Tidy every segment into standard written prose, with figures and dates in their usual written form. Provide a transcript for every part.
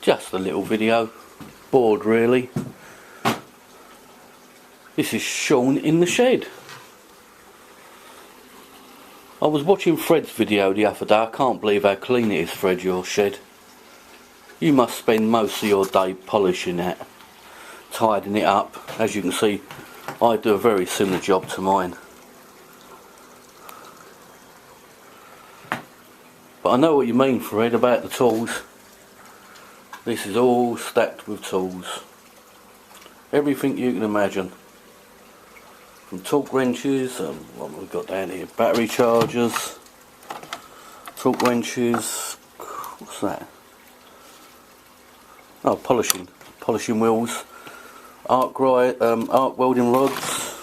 Just a little video. Bored really. This is Sean in the shed. I was watching Fred's video the other day. I can't believe how clean it is, Fred, your shed. You must spend most of your day polishing it, tidying it up. As you can see, I do a very similar job to mine. But I know what you mean, Fred, about the tools. This is all stacked with tools. Everything you can imagine. From torque wrenches, what have we got down here? Battery chargers, torque wrenches, what's that? Oh, polishing wheels, arc welding rods.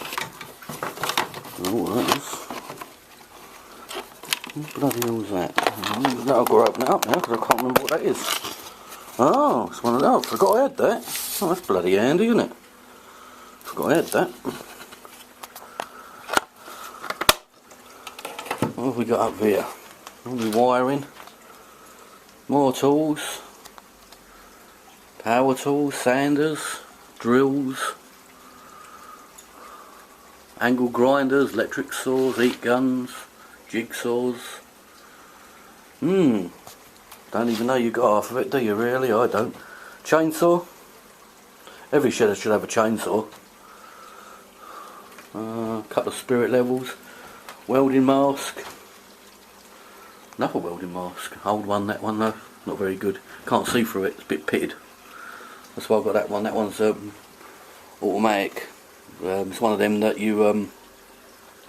Oh, that is. What bloody hell is that? Now I've got to open it up now because I can't remember what that is. Oh, it's one of those. I forgot I had that. Oh, that's bloody handy, isn't it? Forgot I had that. What have we got up here? All the wiring. More tools. Power tools, sanders, drills, angle grinders, electric saws, heat guns, jigsaws. Don't even know you got half of it, do you really? I don't. Chainsaw. Every shedder should have a chainsaw. Couple of spirit levels. Welding mask. Another welding mask. Old one, that one though. Not very good. Can't see through it. It's a bit pitted. That's why I've got that one. That one's automatic. It's one of them that you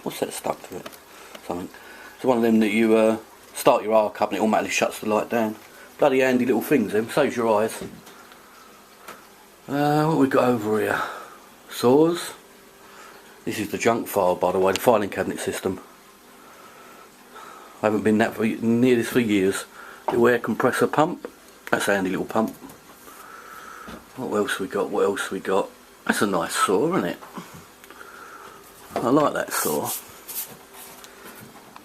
what's that stuck to it? Something. It's one of them that you start your arc up and it automatically shuts the light down. Bloody handy little things them. Saves your eyes. What have we got over here? Saws. This is the junk file, by the way, the filing cabinet system. I haven't been near this for years. Little air compressor pump. That's a handy little pump. What else we got? What else we got? That's a nice saw, isn't it? I like that saw.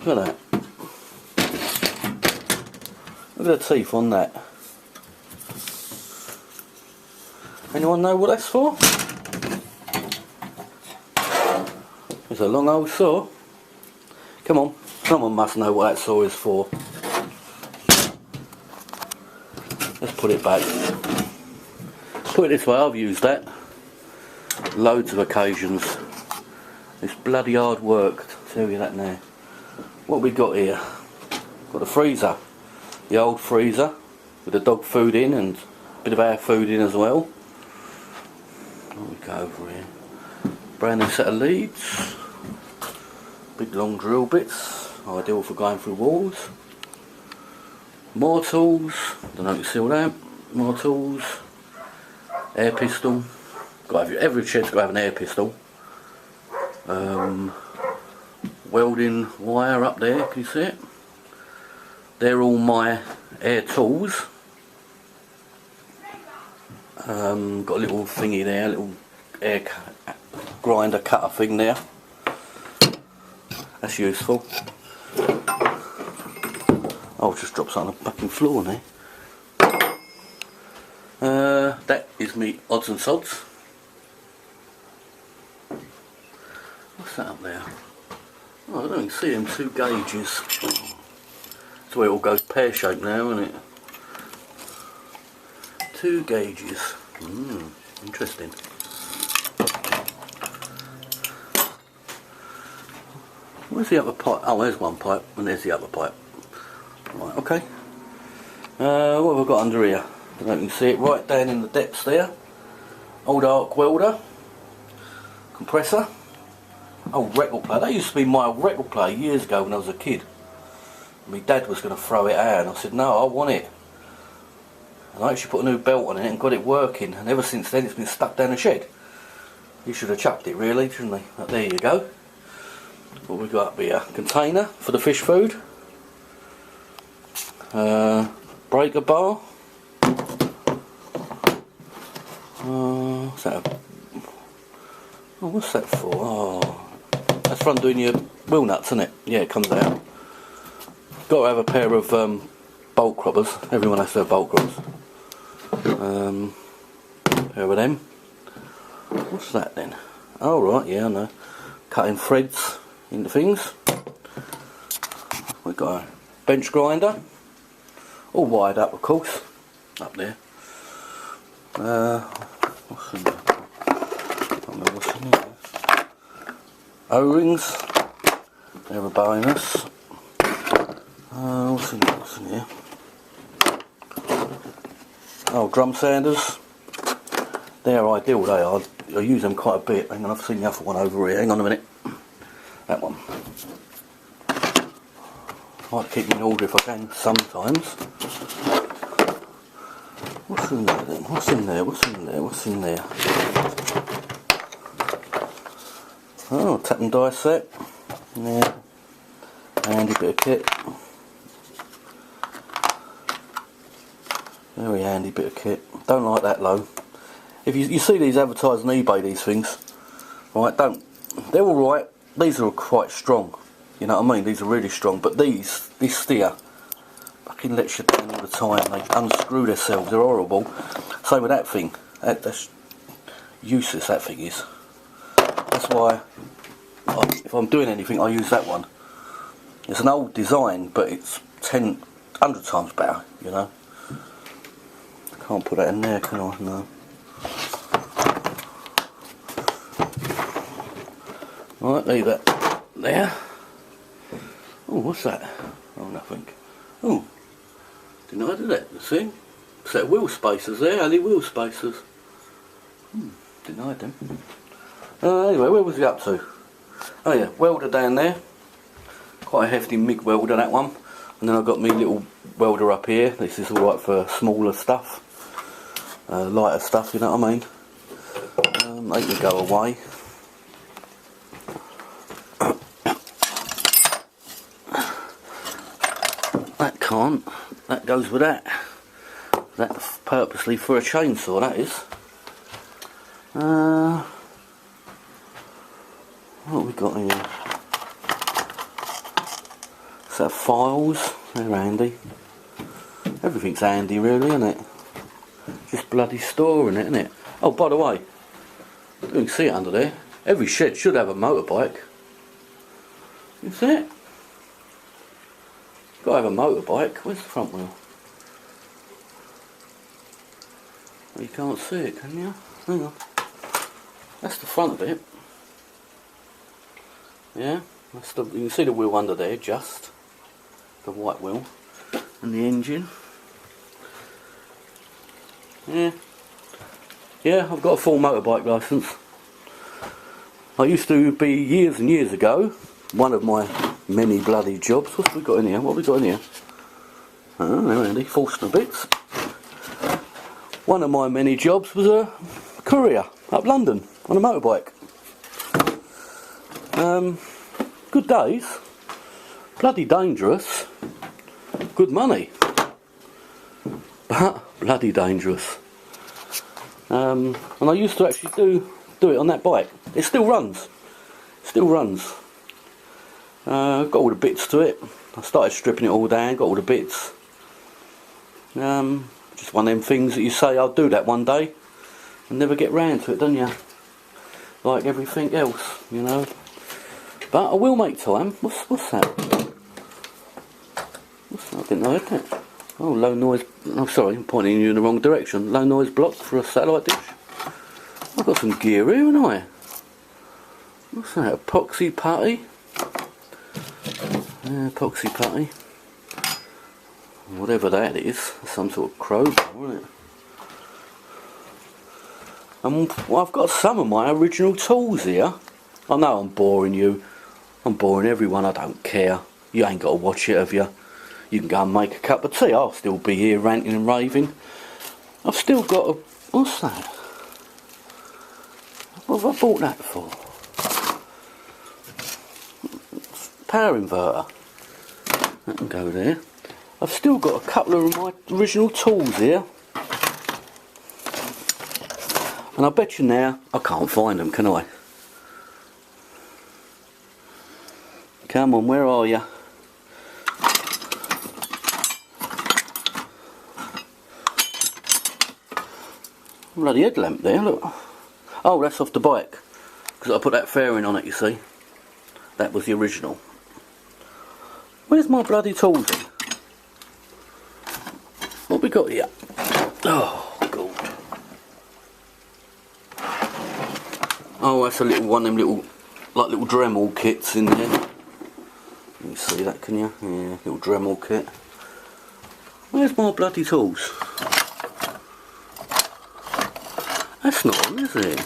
Look at that. Look at the teeth on that. Anyone know what that's for? It's a long old saw. Come on, someone must know what that saw is for. Let's put it back. Put it this way, I've used that loads of occasions. It's bloody hard work, I'll tell you that now. What we got here? Got the freezer. The old freezer with the dog food in and a bit of our food in as well. What we got over here? Brand new set of leads. Big long drill bits, ideal for going through walls. More tools, don't know if you see all that. More tools. Air pistol. Every shed's got to have an air pistol. Welding wire up there, can you see it? They're all my air tools. Got a little thingy there, a little air grinder cutter thing there. That's useful. I'll just drop something on the fucking floor now. That is me odds and sods. What's that up there? Oh, I don't even see them two gauges. That's where it all goes pear shaped now, isn't it? Two gauges. Interesting. Where's the other pipe? Oh, there's one pipe, and there's the other pipe. Right, okay. What have I got under here? I don't know if you can see it right down in the depths there. Old arc welder. Compressor. Old record player. That used to be my old record player years ago when I was a kid. My dad was going to throw it out, and I said, no, I want it. And I actually put a new belt on it and got it working, and ever since then it's been stuck down the shed. You should have chucked it really, shouldn't they? But there you go. What we got up here? Container for the fish food. Breaker bar. What's that? Oh, what's that for? Oh, that's for undoing your wheel nuts, isn't it? Yeah, it comes out. Got to have a pair of bolt croppers. Everyone has to have bolt croppers. Pair of them. What's that then? Oh right, yeah, I know. Cutting threads into things. We've got a bench grinder. All wired up, of course. Up there. What's in there? I don't know what's in there. O-rings. They're a bonus. What's in here? Oh, drum sanders. They're ideal, they are. I use them quite a bit. Hang on, I've seen the other one over here. Hang on a minute. That one. I like to keep them in order if I can, sometimes. What's in there then? What's in there? What's in there? What's in there? Oh, tap and die set. Yeah. Handy bit of kit. Very handy bit of kit. Don't like that low. If you see these advertised on eBay, these things, right? They're all right. These are quite strong. You know what I mean? These are really strong. But this steer, fucking lets you down all the time. They unscrew themselves. They're horrible. Same with that thing. That's useless. That thing is. That's why, if I'm doing anything, I use that one. It's an old design, but it's 100 times better. You know. Can't put that in there, can I? No. Right, leave that there. Oh, what's that? Oh, nothing. Oh, didn't I do that? The thing? Set of wheel spacers there, only wheel spacers. Didn't I them? Anyway, where was he up to? Oh yeah, welder down there. Quite a hefty MIG welder, that one. And then I've got my little welder up here. This is alright for smaller stuff. Lighter stuff, you know what I mean? They can go away. That can't. That goes with that. That's purposely for a chainsaw, that is. What have we got here? Set of files. They're handy. Everything's handy really, isn't it? Just bloody storing it, isn't it? Oh, by the way, you can see it under there. Every shed should have a motorbike. You see it? Got to have a motorbike. Where's the front wheel? Well, you can't see it, can you? Hang on. That's the front of it. Yeah, that's you can see the wheel under there, just the white wheel, and the engine. Yeah, I've got a full motorbike licence. I used to be, years and years ago, one of my many bloody jobs. What's we got in here? What have we got in here? Oh, they're handy, Forstner bits. One of my many jobs was a courier up London on a motorbike. Good days, bloody dangerous, good money, but bloody dangerous. And I used to actually do it on that bike. It still runs. Got all the bits to it. I started stripping it all down, got all the bits. Just one of them things that you say I'll do that one day and never get round to it, don't you? Like everything else, you know. But I will make time. What's that? What's that? I didn't know that. Oh, low noise. Oh, sorry, I'm pointing you in the wrong direction. Low noise block for a satellite dish. I've got some gear here, haven't I? What's that? Epoxy putty. Epoxy putty. Whatever that is. Some sort of crowbar, isn't it? Well, I've got some of my original tools here. I know I'm boring you. I'm boring everyone, I don't care. You ain't got to watch it, have you? You can go and make a cup of tea. I'll still be here ranting and raving. I've still got a... What's that? What have I bought that for? Power inverter. That can go there. I've still got a couple of my original tools here. And I bet you now, I can't find them, can I? Come on, where are you? Bloody headlamp there, look. Oh, that's off the bike. Because I put that fairing on it, you see. That was the original. Where's my bloody tools then? What we got here? Oh, God. Oh, that's a little one of them little, like little Dremel kits in there. You see that, can you? Yeah, little Dremel kit. Where's my bloody tools? That's not on, is it?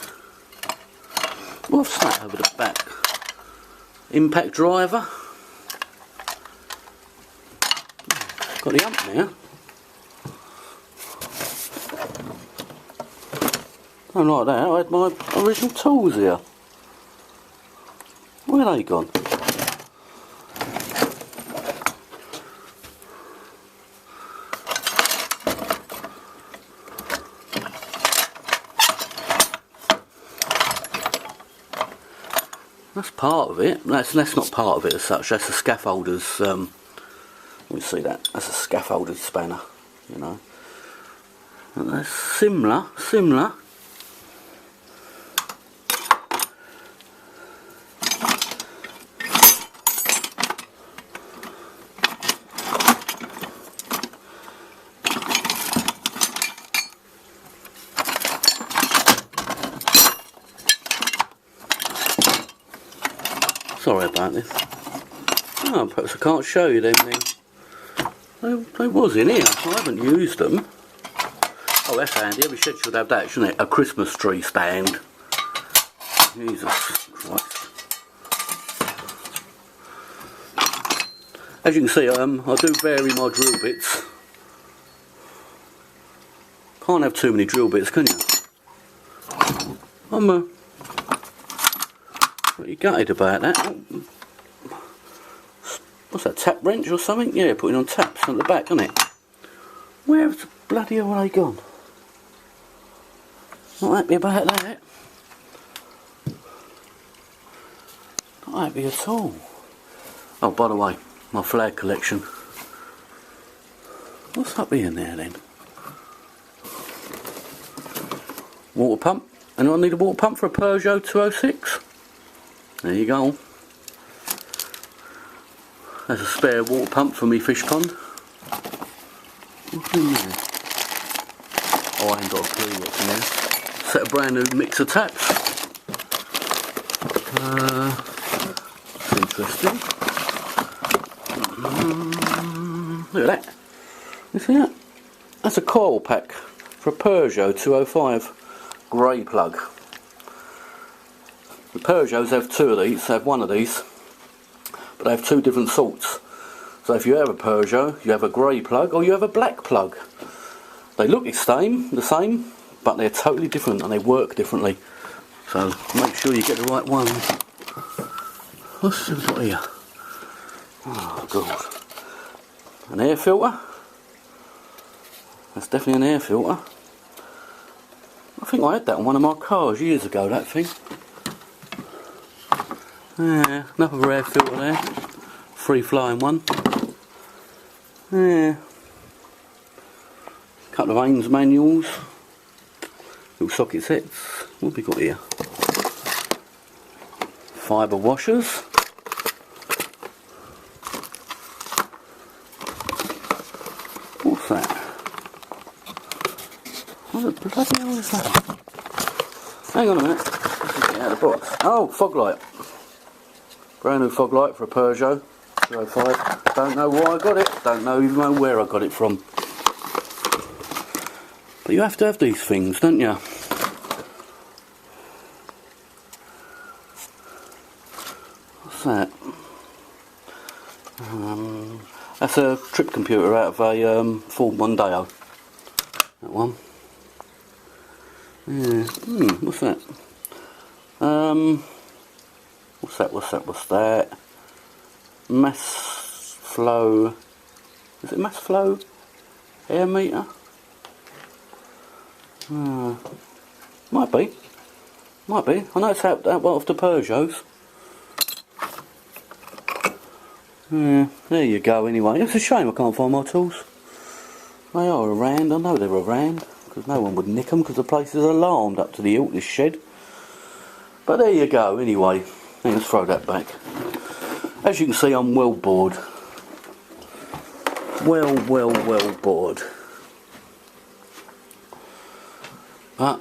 What's that over the back? Impact driver. Got the ump now. Don't like that. I had my original tools here. Where are they gone? That's part of it. That's not part of it as such. That's a scaffolder's. Let me see that. That's a scaffolder's spanner. You know. And that's similar. Sorry about this. Oh, perhaps I can't show you them then. They was in here. I haven't used them. Oh, that's handy. Every shed should have that, shouldn't it? A Christmas tree stand. Jesus Christ. As you can see, I do vary my drill bits. Can't have too many drill bits, can you? I'm pretty gutted about that. What's that, tap wrench or something? Yeah, putting on taps at the back, isn't it? Where the bloody hell are they gone? Not happy about that. Not happy at all. Oh, by the way, my flag collection. What's up here there then? Water pump. Anyone need a water pump for a Peugeot 206? There you go. There's a spare water pump for me fish pond. What's in there? Oh, I ain't got a clue what's in there. Set of brand new mixer taps. That's interesting. Look at that. You see that? That's a coil pack for a Peugeot 205 grey plug. The Peugeots have two of these, they have one of these, but they have two different sorts. So if you have a Peugeot, you have a grey plug or you have a black plug. They look the same, but they're totally different and they work differently. So make sure you get the right one. What's this got here? Oh God. An air filter. That's definitely an air filter. I think I had that on one of my cars years ago, that thing. Yeah, another air filter there. Free flying one. Yeah. Couple of Ames manuals. Little socket sets. What have we got here? Fibre washers. What's that? What the bloody hell is that? Hang on a minute. Let's get out of the box. Oh, fog light. Brand new fog light for a Peugeot 205. Don't know why I got it. Don't even know where I got it from. But you have to have these things, don't you? What's that? That's a trip computer out of a Ford Mondeo. That one. Yeah. What's that? What's that? Mass flow. Is it mass flow? Air meter? Might be. I know it's out one of the Peugeots. Yeah, there you go anyway. It's a shame I can't find my tools. They are around, I know they're around. because no one would nick them because the place is alarmed up to the hilt, this shed. But there you go, anyway. Let's throw that back. As you can see, I'm well bored. Well bored. But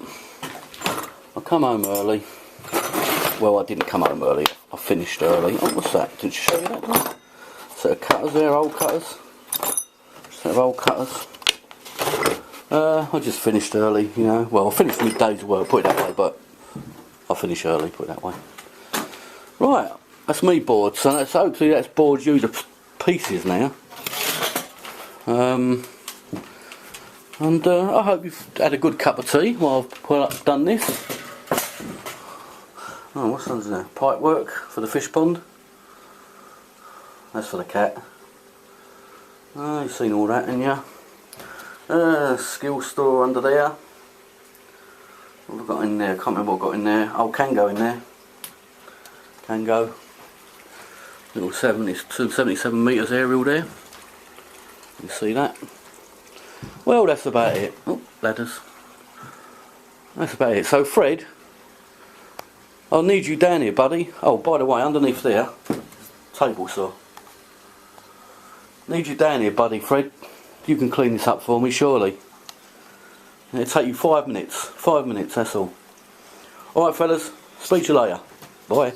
I come home early. Well, I didn't come home early. I finished early. Oh, what's that? Did you show you that? Set of cutters there, old cutters. Set of old cutters. I just finished early, you know. Well, I finished midday's work, put it that way, but I finish early, put it that way. Right, that's me bored. So hopefully that's bored you to pieces now. And I hope you've had a good cup of tea while I've done this. Oh, what's under there? Pipe work for the fish pond. That's for the cat. You've seen all that, haven't you? Skill store under there. What have I got in there? I can't remember what I've got in there. Oh, Kango in there. Kango. Little 77 metres aerial there. You see that? Well, that's about it. Oh, ladders. That's about it. So, Fred, I'll need you down here, buddy. Oh, by the way, underneath there, table saw. Need you down here, buddy, Fred. You can clean this up for me, surely. It'll take you 5 minutes. 5 minutes, that's all. Alright, fellas. Speak to you later. Bye.